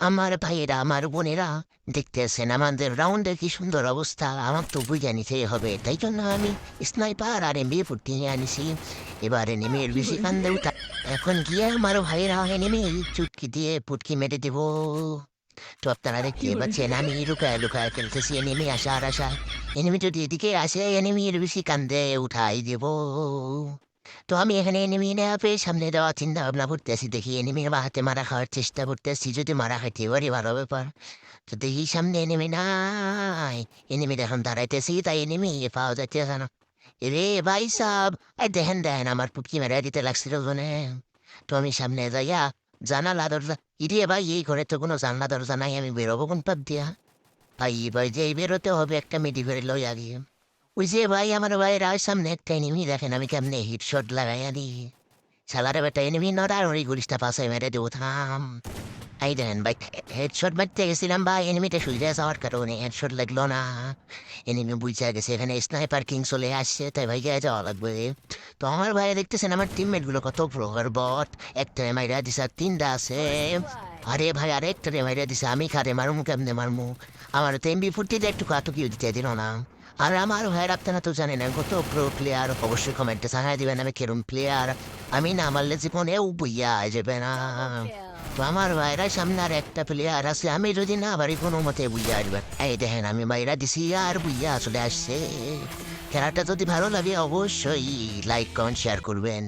আমার ভাইয়েরা, আমার বোনেরা, দেখতেছেন আমাদের রাউন্ডের কি সুন্দর অবস্থা। আমার তো বুঝে নিতেই হবে, তাই জন্য আমি স্নাইপার আর এমবি 14 নিয়ে আনিছি। এবার এনিমির বেশি কান্দে উঠা, এখন গিয়ে আমার ভাইয়েরা এনিমি চুটকি দিয়ে পুটকি মেরে দেবো। তো আপনারা দেখতে পাচ্ছেন আমি লুকায় লুকায় খেলতেছি এনিমি আসার আশায়। এনিমি যদি এদিকে আসে এনিমির বেশি কান্দে উঠাই দেব। তো আমি এখানে এনিমি না পেয়ে সামনে দেওয়া চিন্তা ভাবনা করতেছি, দেখি এনিমির বা হাতে মারা খাওয়ার চেষ্টা করতেছি, যদি মারা খাইতে পারি ভালো ব্যাপার। তো দেখি সামনে এনিমি নাই, এনিমি এখন দাঁড়াইতেছি তাই এনিমি পাওয়া যাচ্ছে না। রে ভাই সাব, এই দেখেন দেখেন আমার পুটকি মেরে দিতে লাগছিল জনে। তো আমি সামনে যাইয়া জানালা দরজা, ইরে ভাই এই ঘরে তো কোনো জানলা দরজা নাই, আমি বেরোবো কোন পাপ দিয়া? ভাই ভাই যে বেরোতে হবে একটা মেডি করে লই আগে। ওই যে ভাই আমার ভাইয়ের সামনে একটা এনিমি, দেখেন আমি কেমনে হিটশট লাগাইয়া দিই। শালারে বেটা এনিমি নড়ানড়ি গুলিসটা পাশে মেরে দেবো, থাম। এই দেখেন ভাই, হেডশট মারতে গেছিলাম ভাই, এনিমিটা সুইজে যাওয়ার কারণে হেডশট লাগলো না। এনিমি বুঝা গেছে এখানে স্নাইপার কিং চলে আসছে, তাই ভাই গিয়ে যাওয়া লাগবে। তো আমার ভাই দেখতেছেন আমার টিমমেট গুলো কত প্রকার বট। একটা মাইরা দিছে আর তিনটা আছে। আরে ভাই আরে একটা মাইরা দিছে, আমি খারে মারমু কেমনে মারমু? আমার তো এমবি 14 একটু কাটুকিও দিতে দিল না। আর আমার ভাইয়ের আপনারা তো জানেন আমি কত প্রো প্লেয়ার, অবশ্যই কমেন্টে জানাই দিবেন আমি কেরম প্লেয়ার। আমি না মারলে জীবনেও বইয়া যাবে না। Double kill. তো আমার ভাইরা সামনে আর একটা প্লেয়ার আছে, আমি যদি না পারি কোনো মতে বুঝে আসবেন। এই দেখেন আমি বাইরা দিছি আর বুঝা চলে আসছে। খেলাটা যদি ভালো লাগে অবশ্যই লাইক কমেন্ট শেয়ার করবেন।